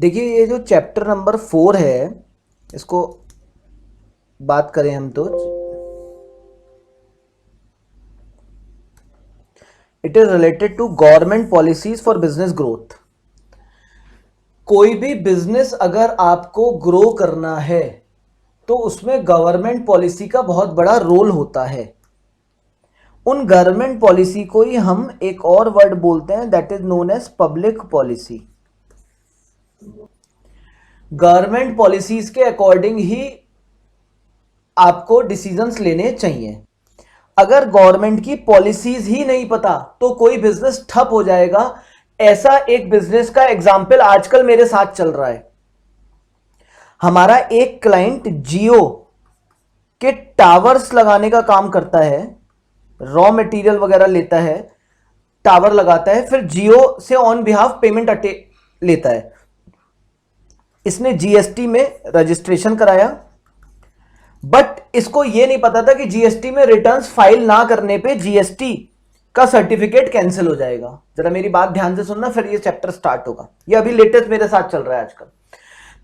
देखिए ये जो चैप्टर नंबर 4 है, इसको बात करें हम तो it is related to government policies for business growth. कोई भी बिजनेस अगर आपको ग्रो करना है तो उसमें गवर्नमेंट पॉलिसी का बहुत बड़ा रोल होता है। उन गवर्नमेंट पॉलिसी को ही हम एक और वर्ड बोलते हैं, that is known as public policy. Government policies के अकॉर्डिंग ही आपको डिसीजंस लेने चाहिए। अगर गवर्नमेंट की पॉलिसीज ही नहीं पता तो कोई बिजनेस ठप हो जाएगा। ऐसा एक बिजनेस का एग्जाम्पल आजकल मेरे साथ चल रहा है। हमारा एक क्लाइंट जियो के टावर्स लगाने का काम करता है, रॉ मटेरियल वगैरह लेता है, टावर लगाता है, फिर जियो से ऑन बिहाफ पेमेंट लेता है। इसने जीएसटी में रजिस्ट्रेशन कराया, बट इसको यह नहीं पता था कि जीएसटी में रिटर्न्स फाइल ना करने पे जीएसटी का सर्टिफिकेट कैंसिल हो जाएगा। जरा मेरी बात ध्यान से सुनना, फिर ये चैप्टर स्टार्ट होगा। ये अभी लेटेस्ट मेरे साथ चल रहा है आजकल।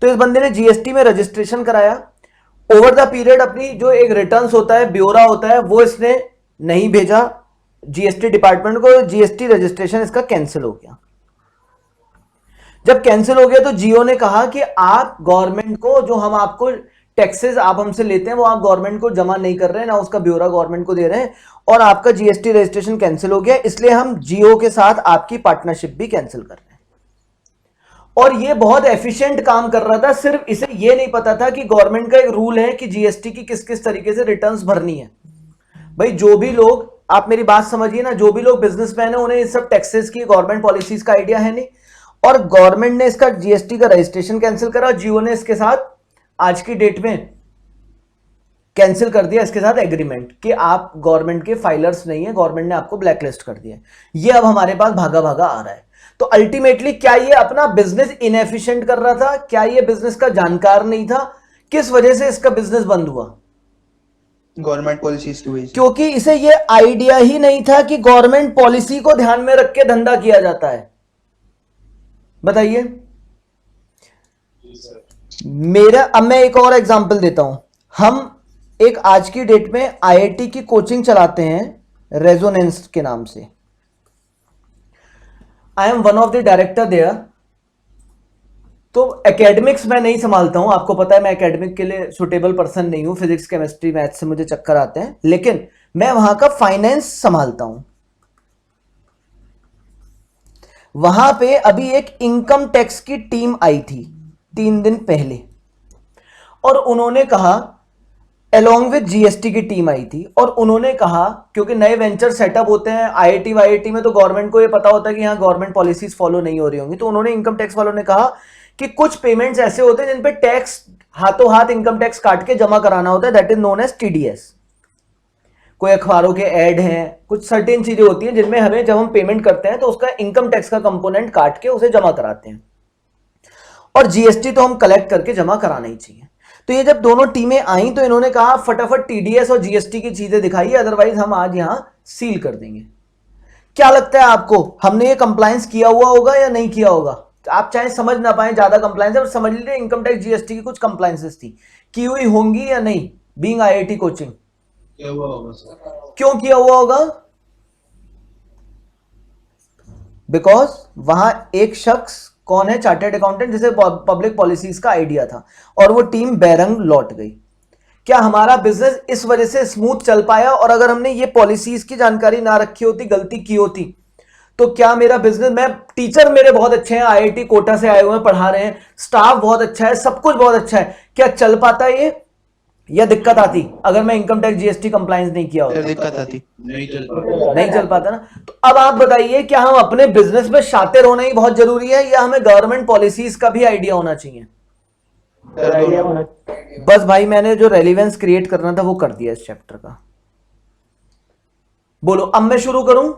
तो इस बंदे ने जीएसटी में रजिस्ट्रेशन कराया, ओवर द पीरियड अपनी जो एक रिटर्न्स होता है, ब्योरा होता है, वो इसने नहीं भेजा जीएसटी डिपार्टमेंट को। जीएसटी रजिस्ट्रेशन इसका कैंसिल हो गया। जब कैंसिल हो गया तो जियो ने कहा कि आप गवर्नमेंट को, जो हम आपको टैक्सेस आप हमसे लेते हैं वो आप गवर्नमेंट को जमा नहीं कर रहे हैं, ना उसका ब्योरा गवर्नमेंट को दे रहे हैं, और आपका जीएसटी रजिस्ट्रेशन कैंसिल हो गया, इसलिए हम जियो के साथ आपकी पार्टनरशिप भी कैंसिल कर रहे हैं। और ये बहुत एफिशिएंट काम कर रहा था, सिर्फ इसे ये नहीं पता था कि गवर्नमेंट का एक रूल है कि जीएसटी की किस किस तरीके से रिटर्न्स भरनी है। भाई जो भी लोग, आप मेरी बात समझिए ना, जो भी लोग बिजनेसमैन है उन्हें इस सब टैक्सेस की, गवर्नमेंट पॉलिसीज का आइडिया है नहीं, और गवर्नमेंट ने इसका जीएसटी का रजिस्ट्रेशन कैंसिल करा, जियो ने इसके साथ आज की डेट में कैंसिल कर दिया इसके साथ एग्रीमेंट कि आप गवर्नमेंट के फाइलर्स नहीं है, गवर्नमेंट ने आपको ब्लैकलिस्ट कर दिया। ये अब हमारे पास भागा भागा आ रहा है। तो अल्टीमेटली क्या ये अपना बिजनेस इनएफिशिएंट कर रहा था? क्या ये बिजनेस का जानकार नहीं था? किस वजह से इसका बिजनेस बंद हुआ? गवर्नमेंट पॉलिसीज की वजह से। क्योंकि इसे ये आइडिया ही नहीं था कि गवर्नमेंट पॉलिसी को ध्यान में रख के धंधा किया जाता है। बताइए मेरा, अब मैं एक और एग्जांपल देता हूं। हम एक आज की डेट में आईआईटी की कोचिंग चलाते हैं रेजोनेंस के नाम से। I am one of the director there. तो एकेडमिक्स मैं नहीं संभालता हूं, आपको पता है मैं एकेडमिक के लिए सुटेबल पर्सन नहीं हूं, फिजिक्स केमिस्ट्री मैथ से मुझे चक्कर आते हैं, लेकिन मैं वहां का फाइनेंस संभालता हूं। वहां पे अभी एक इनकम टैक्स की टीम आई थी 3 दिन पहले, और उन्होंने कहा, अलोंग विद जीएसटी की टीम आई थी, और उन्होंने कहा, क्योंकि नए वेंचर सेटअप होते हैं आईआईटी वाईआईटी में, तो गवर्नमेंट को ये पता होता है कि यहां गवर्नमेंट पॉलिसीज फॉलो नहीं हो रही होंगी, तो उन्होंने, इनकम टैक्स वालों ने कहा कि कुछ पेमेंट्स ऐसे होते हैं जिन पे टैक्स हाथों हाथ इनकम टैक्स काट के जमा कराना होता है, that is known as TDS. कोई अखबारों के ऐड हैं, कुछ सर्टेन चीजें होती हैं जिनमें हमें, जब हम पेमेंट करते हैं तो उसका इनकम टैक्स का कंपोनेंट काट के उसे जमा कराते हैं, और जीएसटी तो हम कलेक्ट करके जमा कराना ही चाहिए। तो ये जब दोनों टीमें आई तो इन्होंने कहा फटाफट टीडीएस और जीएसटी की चीजें दिखाइए, अदरवाइज हम आज यहां सील कर देंगे। क्या लगता है आपको, हमने ये कंप्लायंस किया हुआ होगा या नहीं किया होगा? आप चाहे समझ ना पाए ज्यादा कंप्लायंस है, समझ लीजिए इनकम टैक्स जीएसटी की कुछ कंप्लायंसेस थी, की हुई होंगी या नहीं? बीइंग आईआईटी कोचिंग क्या हुआ होगा सर? क्यों किया हुआ होगा? बिकॉज वहां एक शख्स, कौन है, चार्टर्ड अकाउंटेंट, जिसे पब्लिक पॉलिसीज का आइडिया था, और वो टीम बैरंग लौट गई। क्या हमारा बिजनेस इस वजह से स्मूथ चल पाया? और अगर हमने ये पॉलिसीज की जानकारी ना रखी होती, गलती की होती, तो क्या मेरा बिजनेस, मैं, टीचर मेरे बहुत अच्छे हैं, आईआईटी कोटा से आए हुए हैं, पढ़ा रहे हैं, स्टाफ बहुत अच्छा है, सब कुछ बहुत अच्छा है, क्या चल पाता ये, या दिक्कत आती अगर मैं इनकम टैक्स जीएसटी कंप्लायंस नहीं किया होता? दिक्कत आती, नहीं चल पाता। नहीं चल पाता ना। तो अब आप बताइए, क्या हम अपने बिजनेस में शातिर होना ही बहुत जरूरी है, या हमें गवर्नमेंट पॉलिसीज का भी आइडिया होना चाहिए? बस भाई, मैंने जो रेलिवेंस क्रिएट करना था वो कर दिया इस चैप्टर का। बोलो, अब मैं शुरू करूं?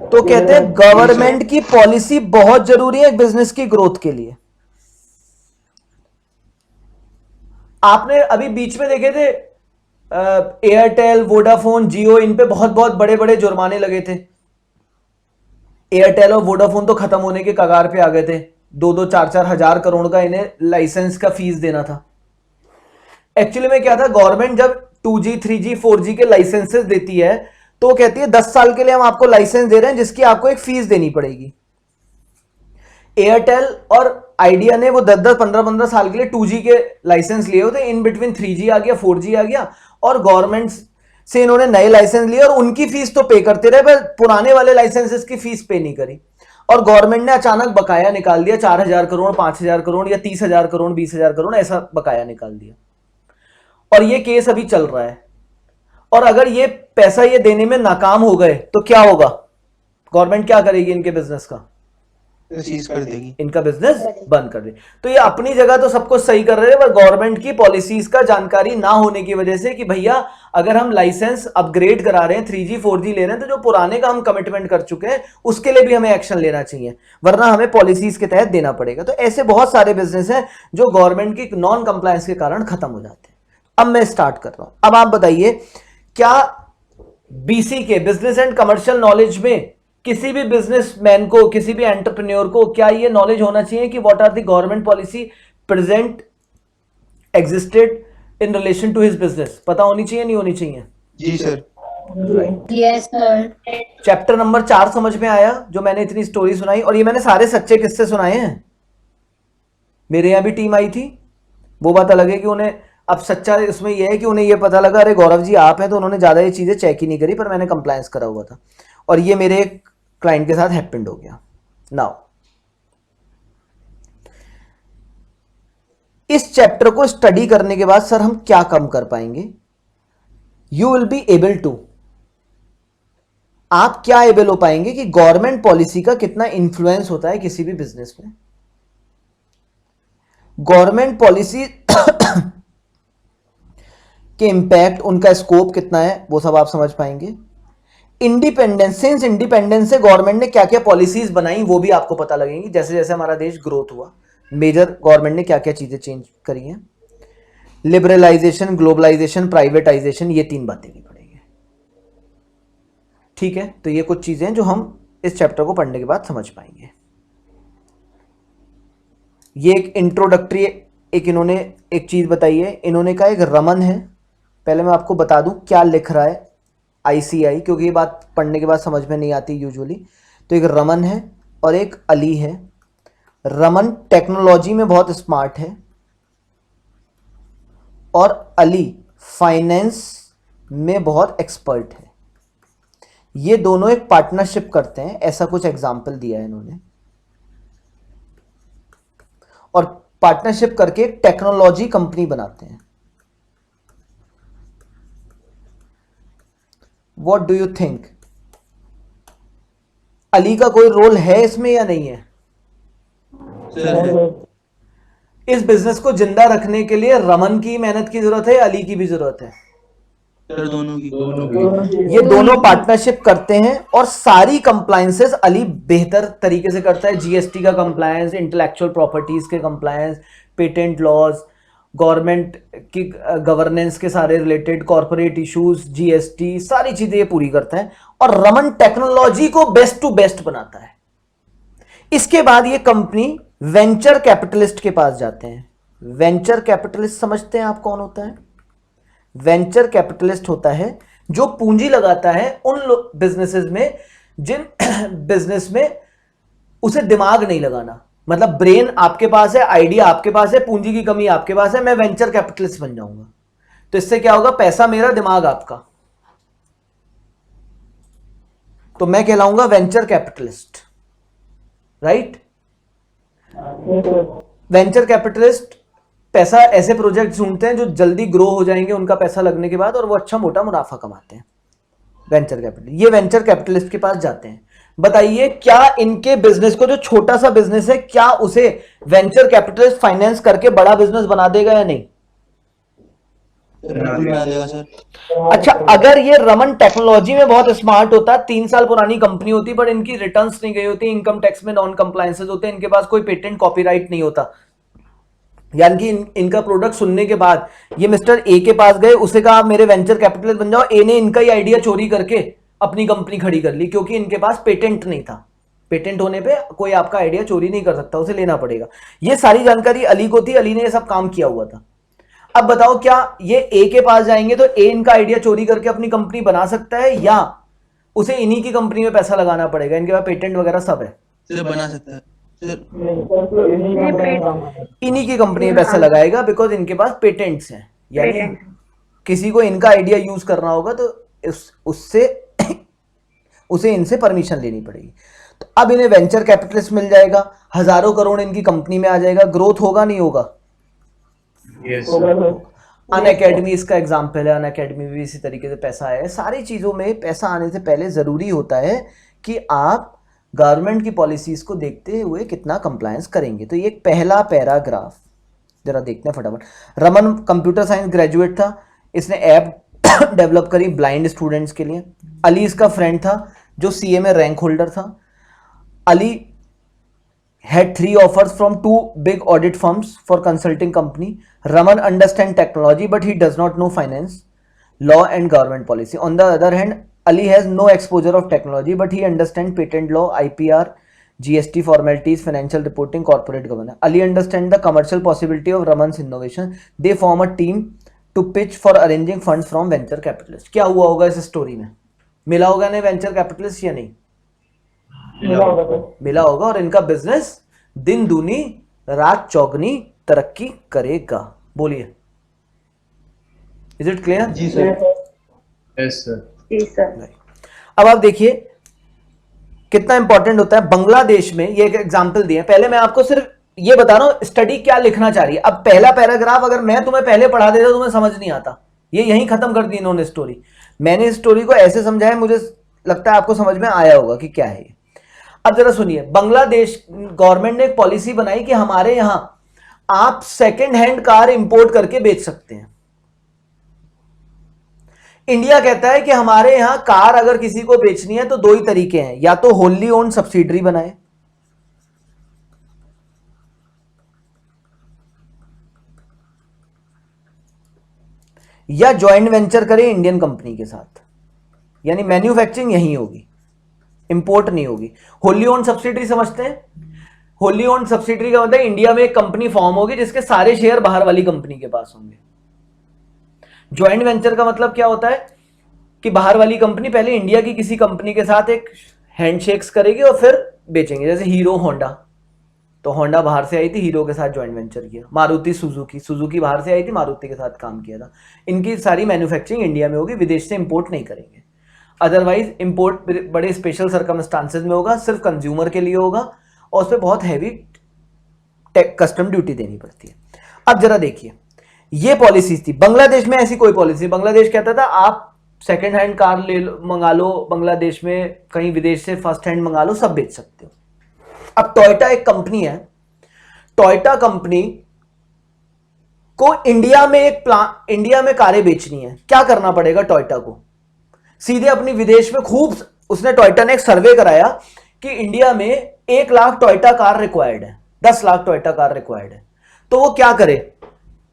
तो कहते हैं गवर्नमेंट की पॉलिसी बहुत जरूरी है बिजनेस की ग्रोथ के लिए। आपने अभी बीच में देखे थे एयरटेल, वोडाफोन, जियो, इन पे बहुत बहुत बड़े बड़े जुर्माने लगे थे। एयरटेल और वोडाफोन तो खत्म होने के कगार पे आ गए थे, 2-2, 4-4 हजार करोड़ का इन्हें लाइसेंस का फीस देना था। एक्चुअली में क्या था, गवर्नमेंट जब 2G 3G 4G के लाइसेंसेस देती है तो वो कहती है 10 साल के लिए हम आपको लाइसेंस दे रहे हैं जिसकी आपको एक फीस देनी पड़ेगी। एयरटेल और आइडिया ने वो 10-10, 15-15 साल के लिए 2G के लाइसेंस लिए होते, इन बिटवीन 3G आ गया, 4G आ गया, और गवर्नमेंट से इन्होंने नए लाइसेंस लिए और उनकी फीस तो पे करते रहे, पर पुराने वाले लाइसेंसेस की फीस पे नहीं करी। और गवर्नमेंट ने अचानक बकाया निकाल दिया 4,000 करोड़, 5,000 करोड़ या 30,000 करोड़, 20,000 करोड़, ऐसा बकाया निकाल दिया। और ये केस अभी चल रहा है। और अगर ये पैसा ये देने में नाकाम हो गए तो क्या होगा? गवर्नमेंट क्या करेगी? इनके बिजनेस का सीज कर देगी, इनका बिजनेस बंद कर दे। तो ये अपनी जगह तो सब कुछ सही कर रहे हैं, पर गवर्नमेंट की पॉलिसीज का जानकारी ना होने की वजह से कि भैया अगर हम लाइसेंस अपग्रेड करा रहे हैं, 3G 4G ले रहे हैं, तो जो पुराने का हम कमिटमेंट कर चुके हैं उसके लिए भी हमें एक्शन लेना चाहिए, वरना हमें पॉलिसीज के तहत देना पड़ेगा। तो ऐसे बहुत सारे बिजनेस हैं जो गवर्नमेंट की नॉन कंप्लायंस के कारण खत्म हो जाते हैं। अब मैं स्टार्ट कर रहा हूं। अब आप बताइए, क्या BC के बिजनेस एंड कमर्शियल नॉलेज में किसी भी बिजनेसमैन को, किसी भी एंटरप्रेन्योर को क्या ये नॉलेज होना चाहिए कि what are the government policy present existed in relation to his business? पता होनी चाहिए, नहीं होनी चाहिए? जी sir. Yes sir. Chapter number 4 समझ में आया, जो मैंने इतनी स्टोरी सुनाई, और ये मैंने सारे सच्चे किस्से सुनाए हैं। मेरे यहां भी टीम आई थी, वो बात अलग है कि उन्हें, अब सच्चा इसमें यह है कि उन्हें यह पता लगा अरे गौरव जी आप हैं, तो उन्होंने ज्यादा ये चीजें चेक ही नहीं करी, पर मैंने कंप्लायंस करा हुआ था, और ये मेरे एक क्लाइंट के साथ हैपेंड हो गया। नाउ इस चैप्टर को स्टडी करने के बाद सर हम क्या कम कर पाएंगे? You will be able to, आप क्या एबल हो पाएंगे कि गवर्नमेंट पॉलिसी का कितना इंफ्लुएंस होता है किसी भी बिजनेस में। गवर्नमेंट पॉलिसी के इंपैक्ट, उनका स्कोप कितना है, वो सब आप समझ पाएंगे। इंडिपेंडेंस, सिंस इंडिपेंडेंस से गवर्नमेंट ने क्या क्या पॉलिसीज बनाई वो भी आपको पता लगेंगी। जैसे जैसे हमारा देश ग्रोथ हुआ, मेजर गवर्नमेंट ने क्या क्या चीजें चेंज करी हैं। लिबरलाइजेशन, ग्लोबलाइजेशन, प्राइवेटाइजेशन, ये 3 बातें भी पढ़ेंगे। ठीक है, तो ये कुछ चीजें जो हम इस चैप्टर को पढ़ने के बाद समझ पाएंगे। ये एक इंट्रोडक्टरी, एक इन्होंने एक चीज बताई है। इन्होंने कहा एक रमन है, पहले मैं आपको बता दूं क्या लिख रहा है ICI, क्योंकि ये बात पढ़ने के बाद समझ में नहीं आती यूजुअली। तो एक रमन है और एक अली है। रमन टेक्नोलॉजी में बहुत स्मार्ट है और अली फाइनेंस में बहुत एक्सपर्ट है। ये दोनों एक पार्टनरशिप करते हैं, ऐसा कुछ एग्जाम्पल दिया है इन्होंने, और पार्टनरशिप करके एक टेक्नोलॉजी कंपनी बनाते हैं। What do you think? Ali का कोई रोल है इसमें या नहीं है? सर इस बिजनेस को जिंदा रखने के लिए रमन की मेहनत की जरूरत है, अली की भी जरूरत है? सर दोनों की। ये दोनों पार्टनरशिप करते हैं और सारी कंप्लायंसेस अली बेहतर तरीके से करता है। GST का कंप्लायंस, इंटेलेक्चुअल प्रॉपर्टीज के कंप्लायंस, पेटेंट लॉज, गवर्नमेंट की गवर्नेंस के सारे रिलेटेड कॉर्पोरेट इश्यूज, GST, सारी चीजें ये पूरी करता है। और रमन टेक्नोलॉजी को बेस्ट टू बेस्ट बनाता है। इसके बाद ये कंपनी वेंचर कैपिटलिस्ट के पास जाते हैं। वेंचर कैपिटलिस्ट समझते हैं आप कौन होता है? वेंचर कैपिटलिस्ट होता है जो पूंजी लगाता है उन बिजनेसेस में जिन बिजनेस में उसे दिमाग नहीं लगाना। मतलब ब्रेन आपके पास है, आइडिया आपके पास है, पूंजी की कमी आपके पास है, मैं वेंचर कैपिटलिस्ट बन जाऊंगा। तो इससे क्या होगा? पैसा मेरा, दिमाग आपका, तो मैं कहलाऊंगा venture capitalist, right? Venture capitalist पैसा, ऐसे प्रोजेक्ट ढूंढते हैं जो जल्दी ग्रो हो जाएंगे उनका पैसा लगने के बाद, और वो अच्छा मोटा मुनाफा कमाते हैं। वेंचर कैपिटल, ये वेंचर कैपिटलिस्ट के पास जाते हैं। बताइए क्या इनके बिजनेस को, जो छोटा सा बिजनेस है, क्या उसे वेंचर कैपिटलिस्ट फाइनेंस करके बड़ा बिजनेस बना देगा या नहीं? बना देगा सर। अच्छा, अगर ये रमन टेक्नोलॉजी में बहुत स्मार्ट होता, 3 साल पुरानी कंपनी होती, पर इनकी रिटर्न्स नहीं गई होती, इनकम टैक्स में नॉन कंप्लायंसेस होते, इनके पास कोई पेटेंट कॉपीराइट नहीं होता, यानी कि इनका प्रोडक्ट सुनने के बाद ये मिस्टर ए के पास गए, उसे कहा आप मेरे वेंचर कैपिटलिस्ट बन जाओ, ए ने इनका ही आइडिया चोरी करके अपनी कंपनी खड़ी कर ली क्योंकि इनके पास पेटेंट नहीं था। पेटेंट होने पे कोई आपका आइडिया चोरी नहीं कर सकता, उसे लेना पड़ेगा। ये सारी जानकारी अली को थी, अली ने ये सब काम किया हुआ था। अब बताओ क्या ये ए के पास जाएंगे तो ए इनका आइडिया चोरी करके अपनी कंपनी बना सकता है, या उसे इन्हीं की कंपनी में पैसा लगाना पड़ेगा? इनके पास पेटेंट वगैरह सब है, सर बना सकता है सर। इन्हीं की कंपनी में पैसा लगाएगा बिकॉज इनके पास पेटेंट्स हैं। यानी किसी को इनका आइडिया यूज करना होगा तो उससे उसे इनसे परमिशन लेनी पड़ेगी। तो अब इन्हें वेंचर कैपिटलिस्ट मिल जाएगा, हजारों करोड़ इनकी कंपनी में आ जाएगा, ग्रोथ होगा नहीं होगा? अन अकेडमी इसका एग्जाम्पल है, अन अकेडमी भी इसी तरीके से पैसा आया है। सारी चीजों में पैसा आने से पहले जरूरी होता है कि आप गवर्नमेंट की पॉलिसीज को देखते हुए कितना कंप्लायंस करेंगे। तो ये एक पहला पैराग्राफ जरा देखते हैं फटाफट। रमन कंप्यूटर साइंस ग्रेजुएट था, इसने ऐप डेवलप करी ब्लाइंड स्टूडेंट्स के लिए। अली इसका फ्रेंड था जो सीए में रैंक होल्डर था। Ali had 3 offers from 2 big audit firms for consulting company. Raman understands technology but he does not know finance, law and government policy. On the other hand, Ali has no exposure of technology but he understands patent law, IPR, GST formalities, financial reporting, corporate governance. Ali understands the commercial possibility of Raman's innovation. They form a team to pitch for arranging funds from venture capitalists. क्या हुआ होगा इस story में? मिला होगा नहीं venture capitalist या नहीं? मिला होगा और इनका बिजनेस दिन दूनी रात चौगनी तरक्की करेगा। बोलिए, इज इट क्लियर? जी सर। Yes sir. जी सर। अब आप देखिए कितना इंपॉर्टेंट होता है। बांग्लादेश में ये एक एग्जांपल दिए, पहले मैं आपको सिर्फ ये बता रहा हूं स्टडी क्या लिखना चाह रही है। अब पहला पैराग्राफ अगर मैं तुम्हें पहले पढ़ा देता तो तुम्हें समझ नहीं आता, ये यहीं खत्म कर दी इन्होंने स्टोरी। मैंने इस स्टोरी को ऐसे समझाया, मुझे लगता है आपको समझ में आया होगा कि क्या है ये। अब जरा सुनिए, बांग्लादेश गवर्नमेंट ने एक पॉलिसी बनाई कि हमारे यहां आप सेकंड हैंड कार इंपोर्ट करके बेच सकते हैं। इंडिया कहता है कि हमारे यहां कार अगर किसी को बेचनी है तो 2 ही तरीके हैं, या तो होली ओन सब्सिडरी बनाए या जॉइंट वेंचर करे इंडियन कंपनी के साथ, यानी मैन्युफैक्चरिंग यहीं होगी, इंपोर्ट नहीं होगी। होली ओन सब्सिडरी समझते हैं? होली ओन सब्सिडरी का मतलब इंडिया में एक कंपनी फॉर्म होगी जिसके सारे शेयर बाहर वाली कंपनी के पास होंगे। ज्वाइंट वेंचर का मतलब क्या होता है कि बाहर वाली कंपनी पहले इंडिया की किसी कंपनी के साथ एक हैंडशेक्स करेगी और फिर बेचेंगे। जैसे हीरो होंडा, तो होंडा बाहर से आई थी, हीरो के साथ ज्वाइंट वेंचर किया। मारुति सुजुकी, सुजुकी बाहर से आई थी, मारुति के साथ काम किया था। इनकी सारी मैन्युफैक्चरिंग इंडिया में होगी, विदेश से इंपोर्ट नहीं करेंगे। अदरवाइज इंपोर्ट बड़े स्पेशल सर्कमस्टांसेस में होगा, सिर्फ कंज्यूमर के लिए होगा और उस पर बहुत हैवी कस्टम ड्यूटी देनी पड़ती है। अब जरा देखिए, ये पॉलिसीज थी। बांग्लादेश में ऐसी कोई पॉलिसी, बांग्लादेश कहता था आप सेकंड हैंड कार ले लो, मंगा लो, बांग्लादेश में कहीं विदेश से फर्स्ट हैंड मंगा लो, सब बेच सकते हो। अब टोयोटा एक कंपनी है, टोयोटा कंपनी को इंडिया में कारें बेचनी है। क्या करना पड़ेगा टोयोटा को? सीधे अपनी विदेश में खूब, उसने टोयोटा ने एक सर्वे कराया कि इंडिया में 1 लाख टोयोटा कार रिक्वायर्ड है, 10 लाख टोयोटा कार रिक्वायर्ड है। तो वो क्या करे,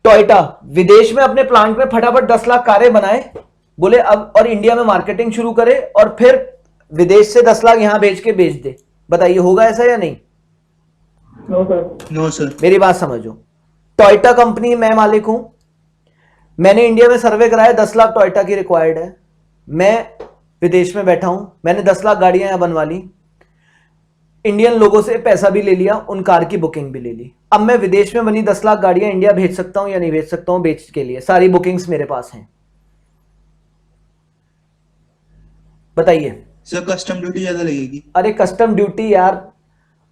टोयोटा विदेश में अपने प्लांट में फटाफट 10 लाख कारें बनाए, बोले अब, और इंडिया में मार्केटिंग शुरू करे और फिर विदेश से 10 लाख यहां बेच दे। बताइए होगा ऐसा या नहीं? No sir. मेरी बात समझो, टोयोटा कंपनी मैं मालिक हूं, मैंने इंडिया में सर्वे कराया 10 लाख टोयोटा की रिक्वायर्ड है, मैं विदेश में बैठा हूं, मैंने 10 लाख गाड़ियां यहां बनवा ली, इंडियन लोगों से पैसा भी ले लिया, उन कार की बुकिंग भी ले ली। अब मैं विदेश में बनी 10 लाख गाड़ियां इंडिया भेज सकता हूं या नहीं भेज सकता हूं? बेच के लिए सारी बुकिंग्स मेरे पास हैं। बताइए सर कस्टम ड्यूटी ज्यादा लगेगी। अरे कस्टम ड्यूटी यार,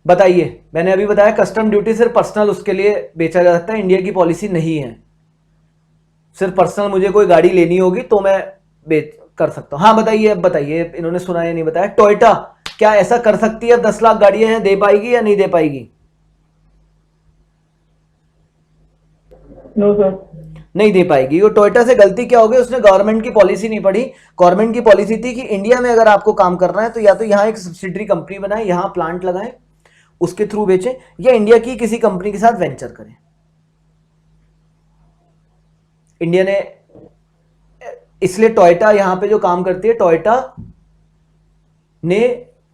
बताइए, मैंने अभी बताया कस्टम ड्यूटी सिर्फ पर्सनल उसके लिए बेचा जा सकता है, इंडिया की पॉलिसी नहीं है। सिर्फ पर्सनल मुझे कोई गाड़ी लेनी होगी तो मैं बेच कर सकता हूं। हाँ बताइए, अब बताइए, इन्होंने सुना या नहीं बताया? टोयोटा क्या ऐसा कर सकती है? 10 लाख गाड़ियां हैं, दे पाएगी या नहीं दे पाएगी? No sir. नहीं दे पाएगी। वो टोयोटा से गलती क्या हो गई, उसने गवर्नमेंट की पॉलिसी नहीं पढ़ी। गवर्नमेंट की पॉलिसी थी कि इंडिया में अगर आपको काम करना है तो या तो यहाँ एक सब्सिडरी कंपनी बनाए, यहाँ प्लांट लगाएं, उसके थ्रू बेचें, या इंडिया की किसी कंपनी के साथ वेंचर करें। इंडिया ने, इसलिए टोयोटा यहां पे जो काम करती है, टोयोटा ने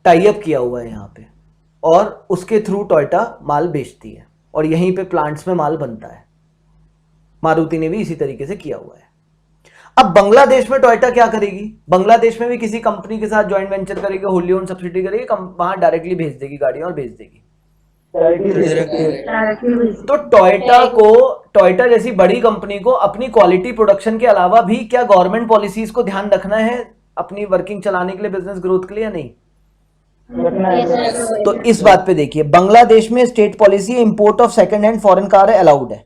टाई अप किया हुआ है यहाँ पे और उसके थ्रू टोयोटा माल बेचती है और यहीं पे प्लांट्स में माल बनता है। मारुति ने भी इसी तरीके से किया हुआ है। अब बांग्लादेश में टोयोटा क्या करेगी? बांग्लादेश में भी किसी कंपनी के साथ जॉइंट वेंचर करेगी, होली ओन सब्सिडी करेगी, वहां डायरेक्टली भेज देगी गाड़ियां और भेज देगी। तो टोयोटा जैसी बड़ी कंपनी को अपनी क्वालिटी प्रोडक्शन के अलावा भी क्या गवर्नमेंट पॉलिसीज को ध्यान रखना है अपनी वर्किंग चलाने के लिए, बिजनेस ग्रोथ के लिए, या नहीं? तो इस बात पे देखिए, बांग्लादेश में state policy import of second hand foreign car allowed है।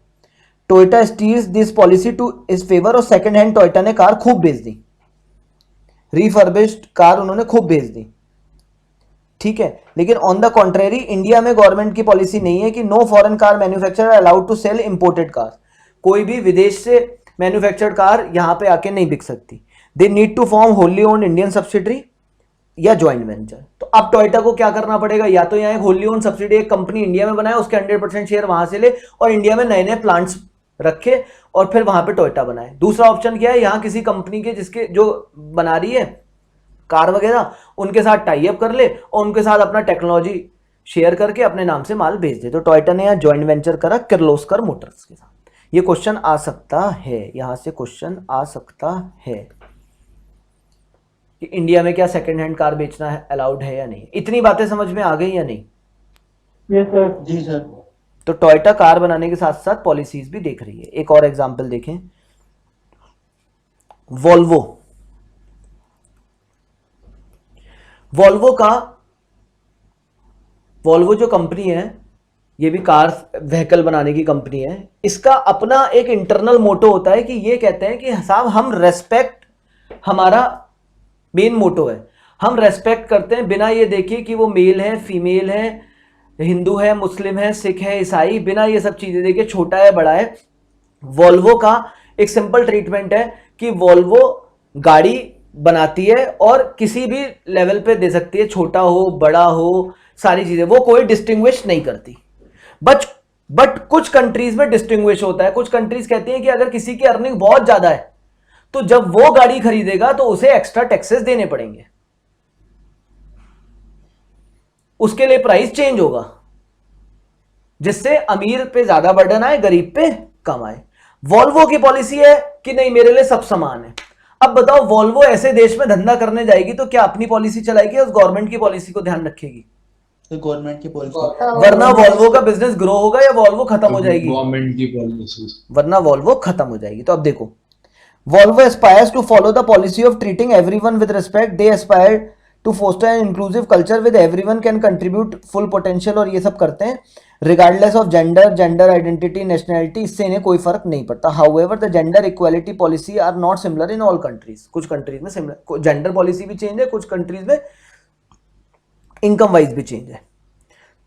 Toyota steers this policy to its favour और सेकंड हैंड टोयोटा ने कार खूब बेच दी, रिफर्बिश्ड कार उन्होंने खूब बेच दी, ठीक है। लेकिन ऑन द कॉन्ट्रेरी इंडिया में गवर्नमेंट की पॉलिसी नहीं है कि no foreign car manufacturer allowed to sell imported car. कोई भी विदेश से मैन्युफैक्चर्ड कार यहां पे आके नहीं बिक सकती। They need to form wholly owned Indian subsidiary या ज्वाइंट वेंचर। तो अब टोयोटा को क्या करना पड़ेगा? या तो यहाँ एक होली ओन्ड सब्सिडी एक कंपनी इंडिया में बनाए, उसके 100% शेयर वहां से ले और इंडिया में नए नए प्लांट्स रखे और फिर वहां पे टोयोटा बनाए। दूसरा ऑप्शन क्या है? यहां किसी कंपनी के जिसके जो बना रही है कार वगैरह उनके साथ टाई अप कर ले और उनके साथ अपना टेक्नोलॉजी शेयर करके अपने नाम से माल भेज दे। तो टोयोटा ने यहां ज्वाइंट वेंचर करा किर्लोस्कर मोटर्स के साथ। ये क्वेश्चन आ सकता है, यहां से क्वेश्चन आ सकता है कि इंडिया में क्या सेकंड हैंड कार बेचना है अलाउड है या नहीं। इतनी बातें समझ में आ गई या नहीं? Yes, sir. जी सर। तो टोयोटा कार बनाने के साथ साथ पॉलिसीज भी देख रही है। एक और एग्जांपल देखें, वोल्वो। वोल्वो जो कंपनी है, ये भी कार व्हीकल बनाने की कंपनी है। इसका अपना एक इंटरनल मोटो होता है कि ये कहते हैं कि साहब हम रेस्पेक्ट, हमारा मेन मोटो है, हम रेस्पेक्ट करते हैं बिना ये देखे कि वो मेल है, फीमेल है, हिंदू है, मुस्लिम है, सिख है, ईसाई, बिना ये सब चीजें देखे छोटा है बड़ा है। वोल्वो का एक सिंपल ट्रीटमेंट है कि वोल्वो गाड़ी बनाती है और किसी भी लेवल पे दे सकती है, छोटा हो बड़ा हो, सारी चीजें, वो कोई डिस्टिंग्विश नहीं करती। बट कुछ कंट्रीज में डिस्टिंग्विश होता है। कुछ कंट्रीज कहती हैं कि अगर किसी की अर्निंग बहुत ज्यादा है तो जब वो गाड़ी खरीदेगा तो उसे एक्स्ट्रा टैक्सेस देने पड़ेंगे, उसके लिए प्राइस चेंज होगा, जिससे अमीर पे ज्यादा बर्डन आए, गरीब पे कम आए। वोल्वो की पॉलिसी है कि नहीं, मेरे लिए सब समान है। अब बताओ, वोल्वो ऐसे देश में धंधा करने जाएगी तो क्या अपनी पॉलिसी चलाएगी या उस गवर्नमेंट की पॉलिसी को ध्यान रखेगी? तो गवर्नमेंट की पॉलिसी, वरना वोल्वो का बिजनेस ग्रो होगा या वोल्वो खत्म हो जाएगी? गवर्नमेंट की पॉलिसी, वरना वोल्वो खत्म हो जाएगी। तो अब देखो, Volvo aspires to follow the policy of treating everyone with respect. They aspire to foster an inclusive culture with everyone can contribute full potential, और ये सब करते हैं regardless of gender, gender identity, nationality। इससे इन्हें कोई फर्क नहीं पड़ता। However, the gender equality policy are not similar in all countries। कुछ कंट्रीज में सिमिलर जेंडर पॉलिसी भी चेंज है, कुछ कंट्रीज में इनकम वाइज भी चेंज है।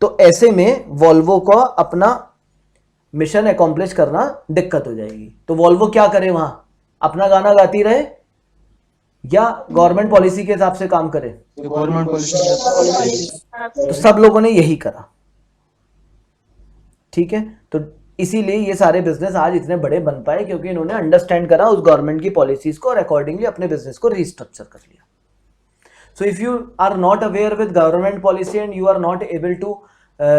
तो ऐसे में वोल्वो को अपना मिशन अकॉम्प्लिश करना दिक्कत हो जाएगी। तो वोल्वो क्या करे? वहां अपना गाना गाती रहे या गवर्नमेंट पॉलिसी के हिसाब से काम करे? Government policy. तो सब लोगों ने यही करा, ठीक है। तो इसीलिए ये सारे बिजनेस आज इतने बड़े बन पाए क्योंकि इन्होंने अंडरस्टैंड करा उस गवर्नमेंट की पॉलिसीज को और अकॉर्डिंगली अपने बिजनेस को रीस्ट्रक्चर कर लिया। So if you are not aware with government policy and you are not able to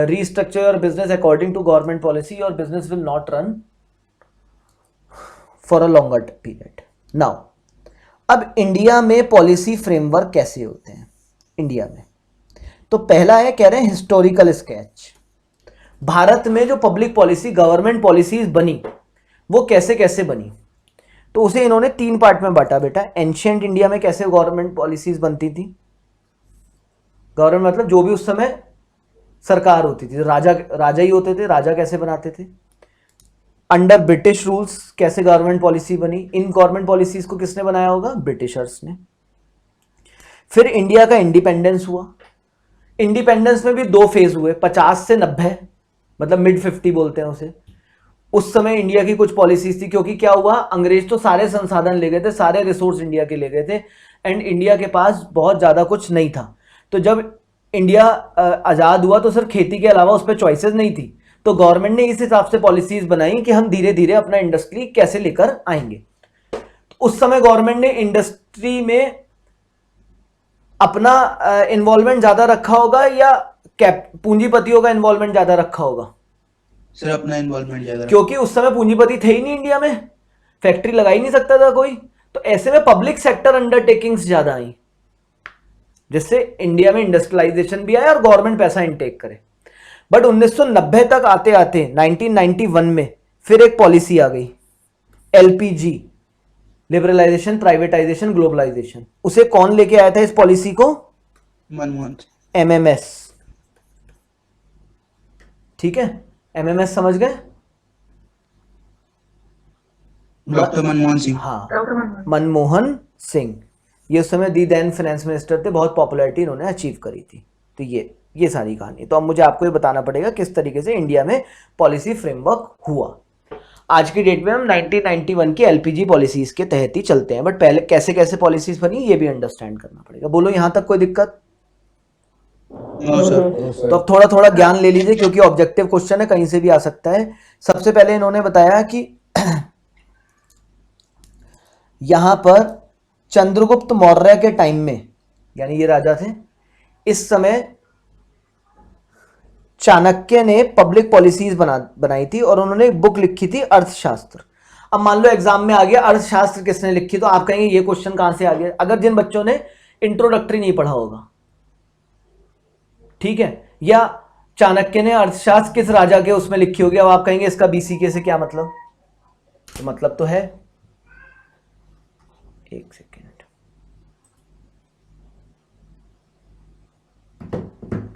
restructure your business according to government policy, your business will not run for a longer period. Now, अब India में policy framework कैसे होते हैं India में? तो पहला है, कह रहे हैं हिस्टोरिकल स्केच। भारत में जो पब्लिक पॉलिसी, गवर्नमेंट पॉलिसीज बनी वो कैसे कैसे बनी, तो उसे इन्होंने 3 पार्ट में बांटा बेटा। एंशिएंट इंडिया में कैसे गवर्नमेंट पॉलिसीज बनती थी, गवर्नमेंट मतलब जो भी उस समय सरकार होती थी, राजा ही होते थे, राजा कैसे बनाते थे। अंडर ब्रिटिश रूल्स कैसे गवर्नमेंट पॉलिसी बनी, इन गवर्नमेंट पॉलिसीज को किसने बनाया होगा? ब्रिटिशर्स ने। फिर इंडिया का इंडिपेंडेंस हुआ। इंडिपेंडेंस में भी 2 फेज हुए, 50 से 90, मतलब मिड 50 बोलते हैं उसे। उस समय इंडिया की कुछ पॉलिसीज थी, क्योंकि क्या हुआ, अंग्रेज तो सारे संसाधन ले गए थे, सारे रिसोर्स इंडिया के ले गए थे एंड इंडिया के पास बहुत ज्यादा कुछ नहीं था। तो जब इंडिया आजाद हुआ तो सिर्फ खेती के अलावा उस पर चॉइसेस नहीं थी, तो गवर्नमेंट ने इस हिसाब से पॉलिसीज बनाई कि हम धीरे धीरे अपना इंडस्ट्री कैसे लेकर आएंगे। उस समय गवर्नमेंट ने इंडस्ट्री में अपना इन्वॉल्वमेंट ज्यादा रखा होगा या पूंजीपतियों का इन्वॉल्वमेंट ज्यादा रखा होगा? सर अपना इन्वॉल्वमेंट ज्यादा क्योंकि उस समय पूंजीपति थे ही नहीं इंडिया में, फैक्ट्री लगा ही नहीं सकता था कोई, तो ऐसे में पब्लिक सेक्टर अंडरटेकिंग्स ज्यादा आई, जिससे इंडिया में इंडस्ट्रियलाइजेशन भी आया और गवर्नमेंट पैसा इनटेक करे। बट 1990 तक आते आते 1991 में फिर एक पॉलिसी आ गई, एलपीजी, लिबरलाइजेशन, प्राइवेटाइजेशन, ग्लोबलाइजेशन। उसे कौन लेके आया था इस पॉलिसी को? मनमोहन। एमएमएस। ठीक है, एमएमएस समझ गए? डॉक्टर मनमोहन सिंह। हाँ, Dr. Manmohan. मनमोहन सिंह। ये उस समय दी दैन फाइनेंस मिनिस्टर थे, बहुत पॉपुलैरिटी इन्होंने अचीव करी थी। तो ये सारी कहानी। तो अब मुझे आपको ये बताना पड़ेगा किस तरीके से इंडिया में पॉलिसी फ्रेमवर्क हुआ। आज की डेट में हम 1991 की एलपीजी पॉलिसीज के तहत ही चलते हैं, बट पहले कैसे कैसे पॉलिसीज बनी ये भी अंडरस्टैंड करना पड़ेगा। बोलो यहां तक कोई दिक्कत? No sir. तो अब थोड़ा थोड़ा ज्ञान ले लीजिए, क्योंकि ऑब्जेक्टिव क्वेश्चन है, कहीं से भी आ सकता है। सबसे पहले इन्होंने बताया कि यहां पर चंद्रगुप्त मौर्य के टाइम में, यानी ये राजा थे, इस समय चाणक्य ने पब्लिक पॉलिसीज बनाई थी और उन्होंने एक बुक लिखी थी अर्थशास्त्र। अब मान लो एग्जाम में आ गया अर्थशास्त्र किसने लिखी, तो आप कहेंगे ये क्वेश्चन कहां से आ गया, अगर जिन बच्चों ने इंट्रोडक्टरी नहीं पढ़ा होगा, ठीक है, या चाणक्य ने अर्थशास्त्र किस राजा के उसमें लिखी होगी। अब आप कहेंगे इसका बीसीके से क्या मतलब, तो मतलब तो है, एक सेकेंड,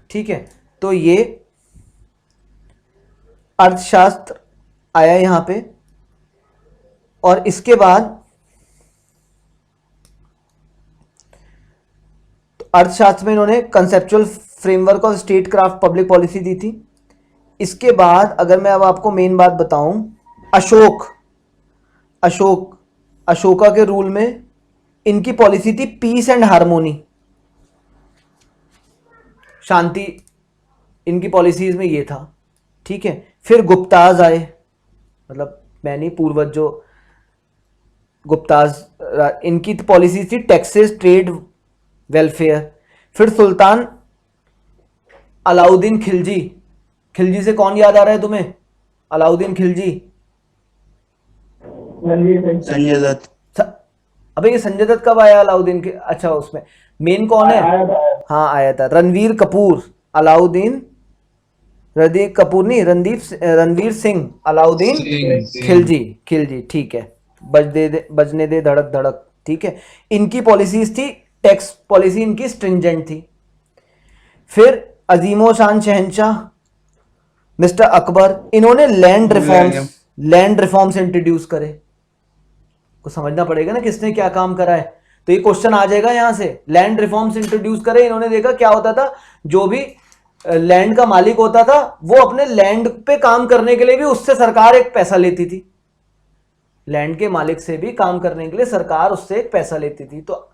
ठीक है, तो ये अर्थशास्त्र आया यहां पे, और इसके बाद अर्थशास्त्र में इन्होंने कंसेप्चुअल फ्रेमवर्क और स्टेट क्राफ्ट पब्लिक पॉलिसी दी थी। इसके बाद अगर मैं अब आपको मेन बात बताऊं, अशोका के रूल में इनकी पॉलिसी थी पीस एंड हार्मोनी, शांति, इनकी पॉलिसीज में ये था, ठीक है। फिर गुप्ताज आए, मतलब मैं नहीं, पूर्वज जो गुप्ताज, इनकी पॉलिसी थी टैक्सेस, ट्रेड, वेलफेयर। फिर सुल्तान अलाउद्दीन खिलजी, खिलजी से कौन याद आ रहा है तुम्हें? अलाउद्दीन खिलजी, संजय दत्त। अबे ये संजय दत्त कब आया अलाउद्दीन के? अच्छा, उसमें मेन कौन है? हाँ आया था, रणवीर कपूर। रणवीर रणवीर सिंह अलाउद्दीन खिलजी, ठीक है, बजने दे धड़क धड़क, ठीक है। इनकी पॉलिसीज थी, टैक्स पॉलिसी इनकी स्ट्रिंजेंट थी। फिर अजीमो शान शहंशाह मिस्टर अकबर, इन्होंने लैंड रिफॉर्म्स इंट्रोड्यूस करे। को समझना पड़ेगा ना किसने क्या काम करा है, तो ये क्वेश्चन आ जाएगा यहां से। लैंड रिफॉर्म्स इंट्रोड्यूस करे इन्होंने, देखा क्या होता था, जो भी लैंड का मालिक होता था वो अपने लैंड पे काम करने के लिए भी उससे सरकार एक पैसा लेती थी, लैंड के मालिक से भी काम करने के लिए सरकार उससे एक पैसा लेती थी। तो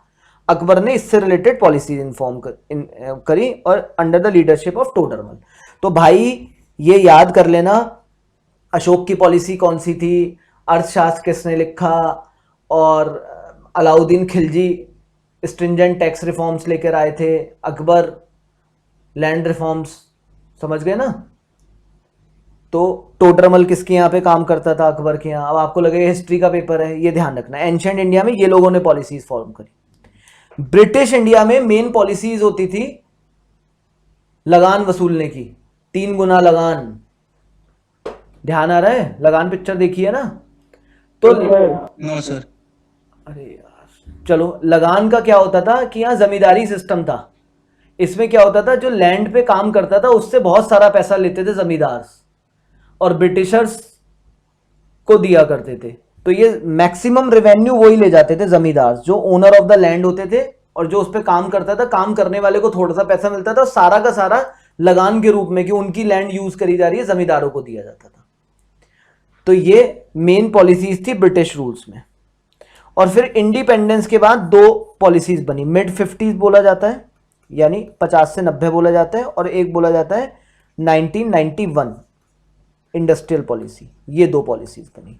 अकबर ने इससे रिलेटेड पॉलिसीज इन्फॉर्म करी, और under the leadership of Todarmal. तो भाई ये याद कर लेना, अशोक की पॉलिसी कौन सी थी, अर्थशास्त्र किसने लिखा, और Alauddin Khilji stringent tax reforms लेकर आए थे, अकबर लैंड रिफॉर्म्स, समझ गए ना। तो टोडरमल किसके यहाँ पे काम करता था? अकबर के यहाँ। अब आपको लगेगा हिस्ट्री का पेपर है, ये ध्यान रखना, एंशिएंट इंडिया में ये लोगों ने पॉलिसीज फॉर्म करी। ब्रिटिश इंडिया में मेन पॉलिसीज होती थी लगान वसूलने की, 3 गुना लगान। ध्यान आ रहा है? लगान पिक्चर देखी है ना? तो नो सर। अरे यार चलो, लगान का क्या होता था कि यहाँ जमींदारी सिस्टम था। इसमें क्या होता था, जो लैंड पे काम करता था उससे बहुत सारा पैसा लेते थे जमींदार, और ब्रिटिशर्स को दिया करते थे। तो ये मैक्सिमम रेवेन्यू वही ले जाते थे जमींदार, जो ओनर ऑफ द लैंड होते थे, और जो उस पर काम करता था, काम करने वाले को थोड़ा सा पैसा मिलता था, सारा का सारा लगान के रूप में कि उनकी लैंड यूज करी जा रही है, जमींदारों को दिया जाता था। तो ये मेन पॉलिसीज थी ब्रिटिश रूल्स में। और फिर इंडिपेंडेंस के बाद 2 पॉलिसीज बनी, मिड 50s बोला जाता है, यानी 50 से 90 बोला जाता है, और एक बोला जाता है 1991 इंडस्ट्रियल पॉलिसी। ये 2 पॉलिसीज बनी।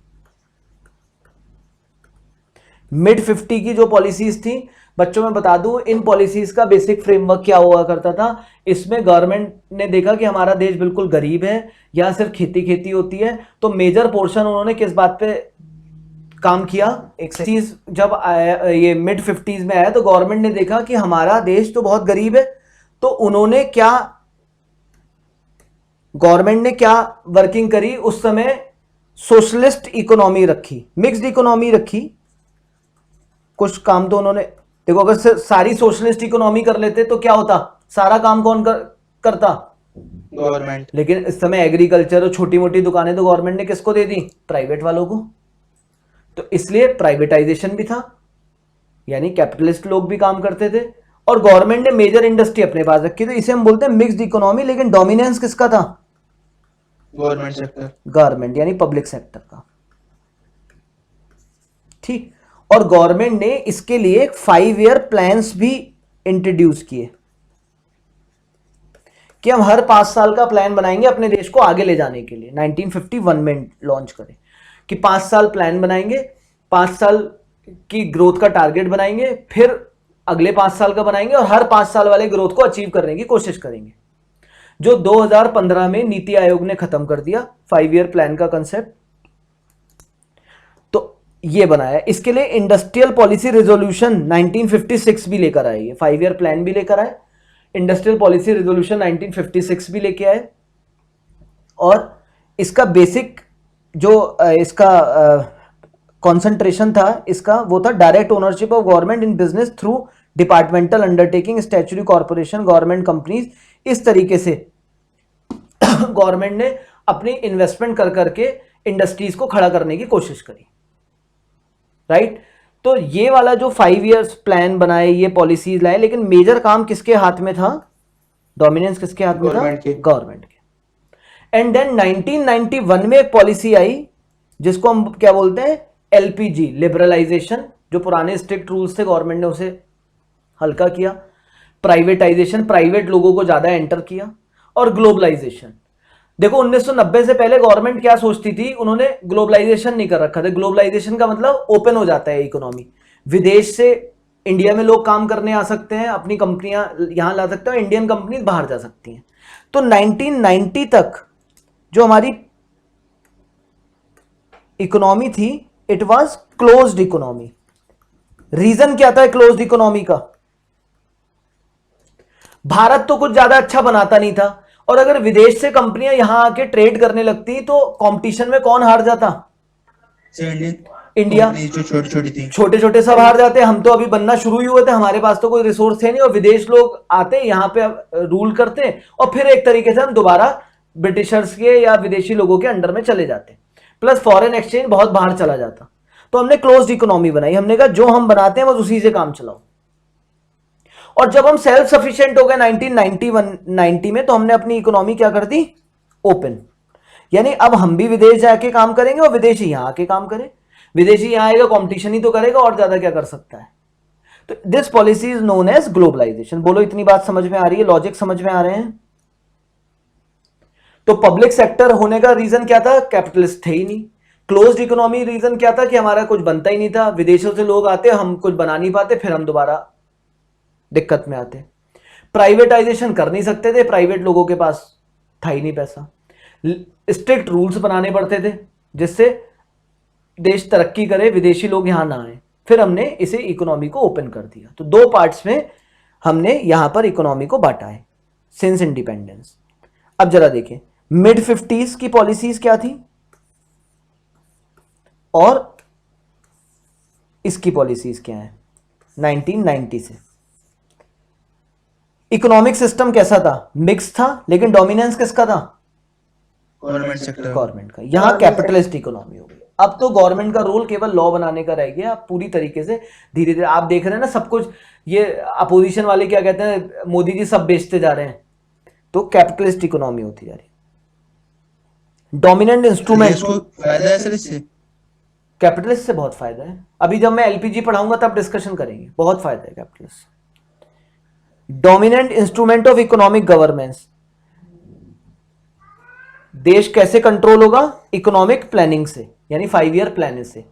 मिड 50 की जो पॉलिसीज थी, बच्चों में बता दूं इन पॉलिसीज का बेसिक फ्रेमवर्क क्या हुआ करता था। इसमें गवर्नमेंट ने देखा कि हमारा देश बिल्कुल गरीब है, यहाँ सिर्फ खेती खेती होती है, तो मेजर पोर्शन उन्होंने किस बात पे काम किया, एक चीज जब आया, ये मिड 50s में आया तो गवर्नमेंट ने देखा कि हमारा देश तो बहुत गरीब है, तो उन्होंने क्या, गवर्नमेंट ने क्या वर्किंग करी उस समय, सोशलिस्ट इकोनॉमी रखी, मिक्स्ड इकोनॉमी रखी। कुछ काम तो उन्होंने, देखो अगर सारी सोशलिस्ट इकोनॉमी कर लेते तो क्या होता, सारा काम कौन करता, गवर्नमेंट। लेकिन इस समय एग्रीकल्चर और छोटी मोटी दुकानें तो गवर्नमेंट ने किसको दे दी, प्राइवेट वालों को। तो इसलिए प्राइवेटाइजेशन भी था, यानी कैपिटलिस्ट लोग भी काम करते थे, और गवर्नमेंट ने मेजर इंडस्ट्री अपने पास रखी। तो इसे हम बोलते हैं मिक्स्ड इकोनॉमी, लेकिन डोमिनेंस किसका था, गवर्नमेंट सेक्टर। गवर्नमेंट यानी पब्लिक सेक्टर का। ठीक, और गवर्नमेंट ने इसके लिए 5 ईयर प्लान्स भी इंट्रोड्यूस किए कि हम हर 5 साल का प्लान बनाएंगे अपने देश को आगे ले जाने के लिए। 1951 में लॉन्च करें कि 5 साल प्लान बनाएंगे, 5 साल की ग्रोथ का टारगेट बनाएंगे, फिर अगले 5 साल का बनाएंगे और हर 5 साल वाले ग्रोथ को अचीव करने की कोशिश करेंगे, जो 2015 में नीति आयोग ने खत्म कर दिया 5 ईयर प्लान का कंसेप्ट। तो ये बनाया, इसके लिए इंडस्ट्रियल पॉलिसी रेजोल्यूशन 1956 भी लेकर आए, ये 5 ईयर प्लान भी लेकर आए, इंडस्ट्रियल पॉलिसी रेजोल्यूशन 1956 भी लेके आए। और इसका बेसिक जो इसका कंसंट्रेशन था इसका, वो था direct ownership of government in business through departmental undertaking, statutory corporation, government companies. इस तरीके से गवर्नमेंट ने अपनी इन्वेस्टमेंट कर करके इंडस्ट्रीज को खड़ा करने की कोशिश करी, राइट। तो ये वाला जो 5 ईयर्स प्लान बनाए, ये पॉलिसीज लाए, लेकिन मेजर काम किसके हाथ में था, डोमिनेंस किसके हाथ में था, गवर्नमेंट के। एंड देन 1991 में एक पॉलिसी आई जिसको हम क्या बोलते हैं, एलपीजी, लिबरलाइजेशन। जो पुराने स्ट्रिक्ट रूल्स थे गवर्नमेंट ने उसे हल्का किया, प्राइवेटाइजेशन, प्राइवेट लोगों को ज्यादा एंटर किया, और ग्लोबलाइजेशन। देखो 1990 से पहले गवर्नमेंट क्या सोचती थी, उन्होंने ग्लोबलाइजेशन नहीं कर रखा था। ग्लोबलाइजेशन का मतलब ओपन हो जाता है इकोनॉमी, विदेश से इंडिया में लोग काम करने आ सकते हैं, अपनी कंपनियां यहां ला सकते हैं, इंडियन कंपनीज बाहर जा सकती हैं। तो 1990 तक जो हमारी इकोनॉमी थी, it was closed economy. Reason क्या था क्लोज्ड इकोनॉमी का, भारत तो कुछ ज्यादा अच्छा बनाता नहीं था, और अगर विदेश से कंपनियां यहां आके ट्रेड करने लगती तो कंपटीशन में कौन हार जाता, इंडिया। जो छोटी छोटी थी, छोटे छोटे सब हार जाते। हम तो अभी बनना शुरू ही हुए थे, हमारे पास तो कोई रिसोर्स थे नहीं, और विदेश लोग आते यहां पे रूल करते, और फिर एक तरीके से हम दोबारा ब्रिटिशर्स के या विदेशी लोगों के अंडर में चले जाते, प्लस फॉरेन एक्सचेंज बहुत बाहर चला जाता। तो हमने क्लोज्ड इकोनॉमी बनाई, हमने कहा जो हम बनाते हैं बस उसी से काम चलाओ। और जब हम सेल्फ सफिशिएंट हो गए 1990 में, तो हमने अपनी इकोनॉमी क्या कर दी, ओपन। यानी अब हम भी विदेश जाके काम करेंगे और विदेशी यहां आके काम करें। विदेशी यहां आएगा, कंपटीशन ही तो करेगा, और ज्यादा क्या कर सकता है। तो this policy is known as globalisation. बोलो इतनी बात समझ में आ रही है, लॉजिक समझ में आ रहे हैं। तो पब्लिक सेक्टर होने का रीजन क्या था, कैपिटलिस्ट थे ही नहीं। क्लोज्ड इकोनॉमी रीजन क्या था कि हमारा कुछ बनता ही नहीं था, विदेशों से लोग आते, हम कुछ बना नहीं पाते, फिर हम दोबारा दिक्कत में आते। प्राइवेटाइजेशन कर नहीं सकते थे, प्राइवेट लोगों के पास था ही नहीं पैसा। स्ट्रिक्ट रूल्स बनाने पड़ते थे जिससे देश तरक्की करे, विदेशी लोग यहां ना आए। फिर हमने इसे इकोनॉमी को ओपन कर दिया। तो 2 पार्ट्स में हमने यहां पर इकोनॉमी को बांटा है सिंस इंडिपेंडेंस। अब जरा देखें मिड 50s की पॉलिसीज क्या थी और इसकी पॉलिसीज क्या है 1990 से। इकोनॉमिक सिस्टम कैसा था, मिक्स था, लेकिन डोमिनेंस किसका था, गवर्नमेंट सेक्टर, गवर्नमेंट का। यहां कैपिटलिस्ट इकोनॉमी हो गई। अब तो गवर्नमेंट का रोल केवल लॉ बनाने का रह गया, पूरी तरीके से धीरे धीरे आप देख रहे हैं ना सब कुछ। ये अपोजिशन वाले क्या कहते हैं, मोदी जी सब बेचते जा रहे हैं, तो कैपिटलिस्ट इकोनॉमी होती जा रही है। डोमिनेंट इंस्ट्रूमेंट, फायदा है सर इससे, कैपिटलिस्ट से बहुत फायदा है। अभी जब मैं एलपीजी पढ़ाऊंगा तब डिस्कशन करेंगे, बहुत फायदा है capitalist. Dominant instrument of economic governance, देश कैसे कंट्रोल होगा, इकोनॉमिक प्लानिंग से, यानी 5 ईयर प्लान से।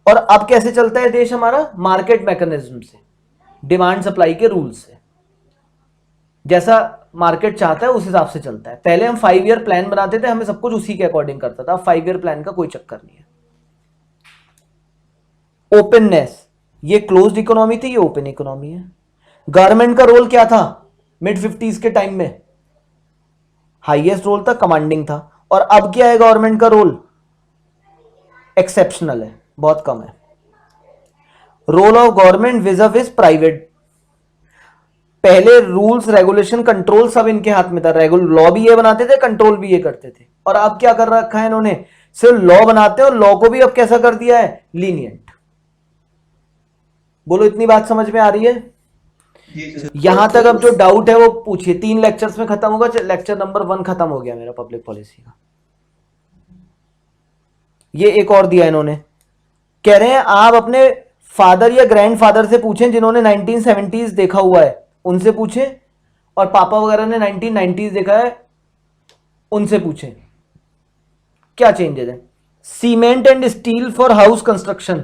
और अब कैसे चलता है देश हमारा? मार्केट मैकेनिज्म से, डिमांड सप्लाई के रूल से, जैसा मार्केट चाहता है उस हिसाब से चलता है। पहले हम 5 ईयर प्लान बनाते थे, हमें सब कुछ उसी के अकॉर्डिंग करता था। 5 ईयर प्लान का कोई चक्कर नहीं है। ओपननेस, ये क्लोज्ड इकोनॉमी थी, ये ओपन इकोनॉमी है। गवर्नमेंट का रोल क्या था मिड 50s के टाइम में? हाईएस्ट रोल था, कमांडिंग था। और अब क्या है गवर्नमेंट का रोल? एक्सेप्शनल है, बहुत कम है। Role of government vis private, पहले रूल्स रेगुलेशन कंट्रोल सब इनके हाथ में था। लॉ भी ये बनाते थे, कंट्रोल भी ये करते थे। और अब क्या कर रखा है इन्होंने? सिर्फ लॉ बनाते हैं और लॉ को भी अब कैसा कर दिया है? लीनियंट। बोलो इतनी बात समझ में आ रही है? जी सर। यहां तक अब जो डाउट है वो पूछिए। 3 लेक्चर्स में खत्म होगा। लेक्चर नंबर 1 खत्म हो गया मेरा पब्लिक पॉलिसी का। ये एक और दिया इन्होंने, कह रहे हैं आप अपने फादर या ग्रैंडफादर से पूछें जिन्होंने 1970s देखा हुआ है, उनसे पूछें, और पापा वगैरह ने 1990s देखा है, उनसे पूछें क्या चेंजेस है। Cement and steel for house construction,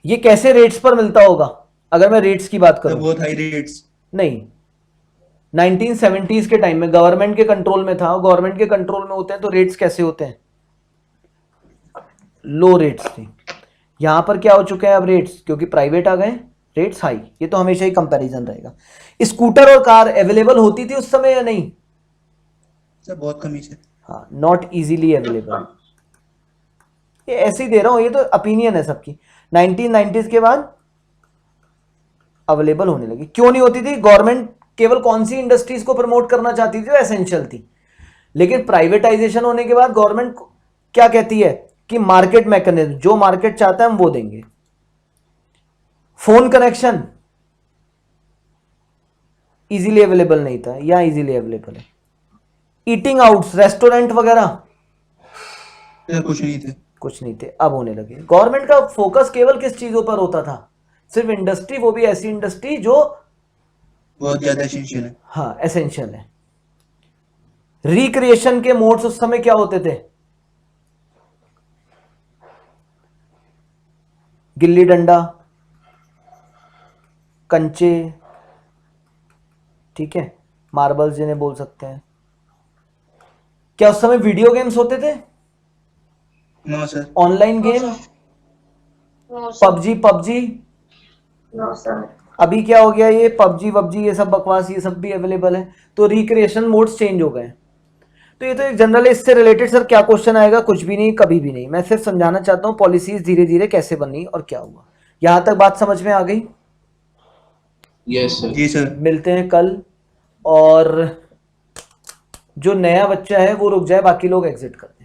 ये कैसे रेट्स पर मिलता होगा? अगर मैं रेट्स की बात करूं, बहुत हाई रेट्स। नहीं, 1970s के टाइम में गवर्नमेंट के कंट्रोल में था। गवर्नमेंट के कंट्रोल में होते हैं तो रेट्स कैसे होते हैं? लो रेट्स थे। यहां पर क्या हो चुके हैं अब रेट्स? क्योंकि प्राइवेट आ गए, रेट्स हाई। ये तो हमेशा ही कंपैरिजन रहेगा। स्कूटर और कार अवेलेबल होती थी उस समय या नहीं? सर बहुत कमी से। हाँ, नॉट इजीली अवेलेबल। ये ऐसे ही दे रहा हूं, ये तो ओपिनियन है सबकी। 1990s के बाद अवेलेबल होने लगी। क्यों नहीं होती थी? गवर्नमेंट केवल कौन सी इंडस्ट्रीज को प्रमोट करना चाहती थी? जो एसेंशियल थी। लेकिन प्राइवेटाइजेशन होने के बाद गवर्नमेंट क्या कहती है कि मार्केट मैकेनिज्म, जो मार्केट चाहता है हम वो देंगे। फोन कनेक्शन इजीली अवेलेबल नहीं था, या इजीली अवेलेबल है। ईटिंग आउट्स, रेस्टोरेंट वगैरह सर कुछ नहीं थे। कुछ नहीं थे, अब होने लगे। गवर्नमेंट का फोकस केवल किस चीजों पर होता था? सिर्फ इंडस्ट्री, वो भी ऐसी इंडस्ट्री जो बहुत ज्यादा एसेंशियल है। हाँ एसेंशियल है। रिक्रिएशन के मोड्स उस समय क्या होते थे? गिल्ली डंडा, कंचे, ठीक है, मार्बल्स जिन्हें बोल सकते हैं। क्या उस समय वीडियो गेम्स होते थे? No sir. Online game, No, sir. PUBG? No, sir. अभी क्या हो गया? ये पबजी ये सब बकवास, ये सब भी अवेलेबल है। तो रिक्रिएशन मोड्स चेंज हो गए। तो ये तो एक जनरल है। इससे रिलेटेड सर क्या क्वेश्चन आएगा? कुछ भी नहीं, कभी भी नहीं। मैं सिर्फ समझाना चाहता हूँ पॉलिसीज धीरे धीरे कैसे बनी और क्या हुआ। यहां तक बात समझ में आ गई? Yes, sir. जी सर। मिलते हैं कल। और जो नया बच्चा है वो रुक जाए, बाकी लोग एग्जिट कर दें।